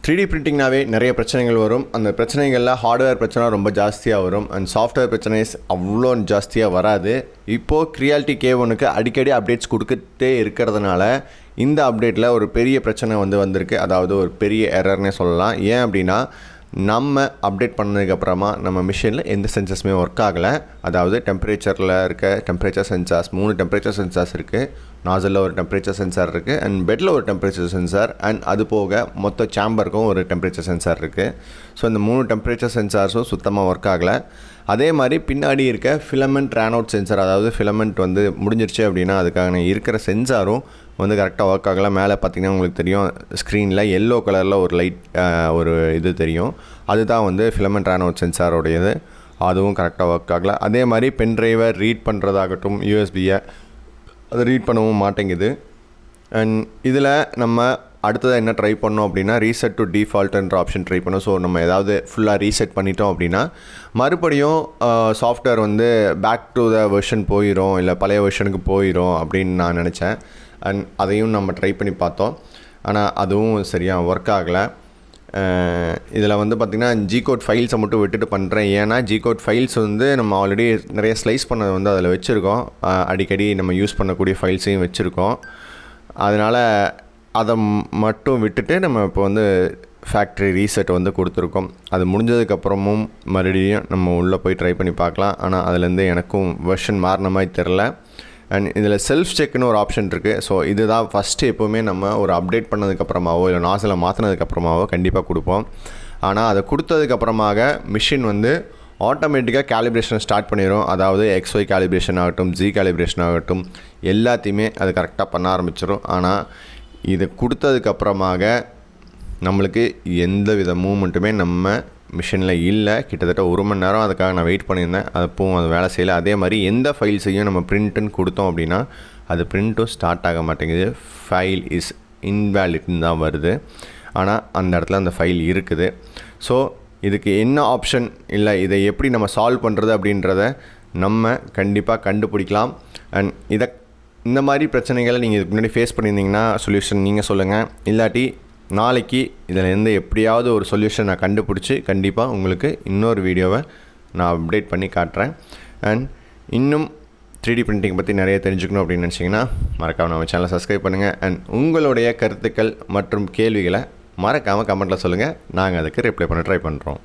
3D பிரிண்டிங்னாவே நிறைய பிரச்சனைகள் வரும். அந்த பிரச்சனைகளில் ஹார்ட்வேர் பிரச்சனை ரொம்ப ஜாஸ்தியாக வரும் அண்ட் சாஃப்ட்வேர் பிரச்சனை அவ்வளோ ஜாஸ்தியாக வராது. இப்போது Creality K1க்கு அடிக்கடி அப்டேட்ஸ் கொடுத்துட்டே இருக்கிறதுனால இந்த அப்டேட்டில் ஒரு பெரிய பிரச்சனை வந்திருக்கு. அதாவது ஒரு பெரிய எரர்னே சொல்லலாம். ஏன் அப்படின்னா, நம்ம அப்டேட் பண்ணதுக்கப்புறமா நம்ம மிஷினில் எந்த சென்சர்ஸுமே ஒர்க் ஆகலை. அதாவது டெம்பரேச்சரில் இருக்க டெம்பரேச்சர் சென்சார்ஸ் 3 டெம்பரேச்சர் சென்சார்ஸ் இருக்குது. நாசலில் ஒரு டெம்பரேச்சர் சென்சார் இருக்குது அண்ட் பெட்டில் ஒரு டெம்பரேச்சர் சென்சார் அண்ட் அது போக மொத்த சேம்பருக்கும் ஒரு டெம்பரேச்சர் சென்சார் இருக்குது. ஸோ இந்த 3 டெம்பரேச்சர் சென்சார்ஸும் சுத்தமாக ஒர்க் ஆகலை. அதே மாதிரி பின்னாடி இருக்க ஃபிலமெண்ட் ரன் அவுட் சென்சார், அதாவது ஃபிலமெண்ட் முடிஞ்சிருச்சு அப்படின்னா அதுக்கான இருக்கிற சென்சாரும் கரெக்டாக ஒர்க் ஆகலை. மேலே பார்த்திங்கன்னா உங்களுக்கு தெரியும், ஸ்க்ரீனில் எல்லோ கலரில் ஒரு லைட் ஒரு இது தெரியும். அதுதான் ஃபிலமெண்ட் ரன் அவுட் சென்சாரோடையது. அதுவும் கரெக்டாக ஒர்க் ஆகலை. அதே மாதிரி பென் ட்ரைவை ரீட் பண்ணுறதாகட்டும், யூஎஸ்பியை அது ரீட் பண்ணவும் மாட்டேங்குது. அண்ட் இதில் நம்ம அடுத்ததாக என்ன ட்ரை பண்ணோம் அப்படின்னா, ரீசெட் டு டிஃபால்ட்டுன்ற ஆப்ஷன் ட்ரை பண்ணோம். ஸோ நம்ம ஏதாவது ஃபுல்லாக ரீசெட் பண்ணிட்டோம் அப்படின்னா மறுபடியும் software back to the version போயிடும், இல்லை பழைய வெர்ஷனுக்கு போயிடும் அப்படின்னு நான் நினச்சேன். அண்ட் அதையும் நம்ம ட்ரை பண்ணி பார்த்தோம். ஆனால் அதுவும் சரியாக ஒர்க் ஆகலை. இதில் பார்த்திங்கன்னா G-code ஃபைல்ஸை மட்டும் விட்டுட்டு பண்ணுறேன். ஏன்னா G-code ஃபைல்ஸ் நம்ம ஆல்ரெடி நிறைய ஸ்லைஸ் பண்ணது அதில் வச்சுருக்கோம். அடிக்கடி நம்ம யூஸ் பண்ணக்கூடிய ஃபைல்ஸையும் வச்சுருக்கோம். அதனால் அதை மட்டும் விட்டுட்டு நம்ம இப்போ ஃபேக்ட்ரி ரீசெட் கொடுத்துருக்கோம். அது முடிஞ்சதுக்கப்புறமும் மறுபடியும் நம்ம உள்ளே போய் ட்ரை பண்ணி பார்க்கலாம். ஆனால் அதுலேருந்து எனக்கும் வெர்ஷன் மாறின மாதிரி தெரில. அண்ட் இதில் செல்ஃப் செக்னு ஒரு ஆப்ஷன் இருக்குது. ஸோ இதுதான் ஃபஸ்ட்டு எப்போவுமே நம்ம ஒரு அப்டேட் பண்ணதுக்கப்புறமாவோ இல்லை நாசில் மாற்றினதுக்கப்புறமாவோ கண்டிப்பாக கொடுப்போம். ஆனால் அதை கொடுத்ததுக்கப்புறமாக மிஷின் ஆட்டோமேட்டிக்காக கேலிப்ரேஷனை ஸ்டார்ட் பண்ணிடும். அதாவது XY கேலிப்ரேஷன் ஆகட்டும், Z கேலிப்ரேஷன் ஆகட்டும், எல்லாத்தையுமே அது கரெக்டாக பண்ண ஆரம்பிச்சிடும். ஆனால் இது கொடுத்ததுக்கப்புறமாக நம்மளுக்கு எந்த வித மூமெண்ட்டுமே நம்ம மிஷினில் இல்லை. கிட்டத்தட்ட 1 மணி நேரம் அதுக்காக நான் வெயிட் பண்ணியிருந்தேன். அப்பவும் அது வேலை செய்யலை. அதே மாதிரி எந்த ஃபைல்ஸையும் நம்ம பிரிண்ட்டுன்னு கொடுத்தோம் அப்படின்னா அது பிரிண்ட்டும் ஸ்டார்ட் ஆக மாட்டேங்குது. ஃபைல் இஸ் இன்வேலிட்னு தான் வருது. ஆனால் அந்த இடத்துல அந்த ஃபைல் இருக்குது. ஸோ இதுக்கு என்ன ஆப்ஷன், இல்லை இதை எப்படி நம்ம சால்வ் பண்ணுறது அப்படின்றத நம்ம கண்டிப்பாக கண்டுபிடிக்கலாம். அண்ட் இந்த மாதிரி பிரச்சனைகளை நீங்கள் இதுக்கு முன்னாடி ஃபேஸ் பண்ணியிருந்தீங்கன்னா சொல்யூஷன் நீங்கள் சொல்லுங்கள். இல்லாட்டி நாளைக்கு இதில் எப்படியாவது ஒரு சொல்யூஷன் நான் கண்டுபிடிச்சி கண்டிப்பாக உங்களுக்கு இன்னொரு வீடியோவை நான் அப்டேட் பண்ணி காட்டுறேன். அண்ட் இன்னும் 3D பிரிண்டிங் பற்றி நிறைய தெரிஞ்சுக்கணும் அப்படின்னு நினச்சிங்கன்னா மறக்காமல் நம்ம சேனலை சப்ஸ்கிரைப் பண்ணுங்கள். அண்ட் உங்களுடைய கருத்துக்கள் மற்றும் கேள்விகளை மறக்காமல் கமெண்ட்டில் சொல்லுங்கள். நாங்கள் அதுக்கு ரிப்ளை பண்ண ட்ரை பண்ணுறோம்.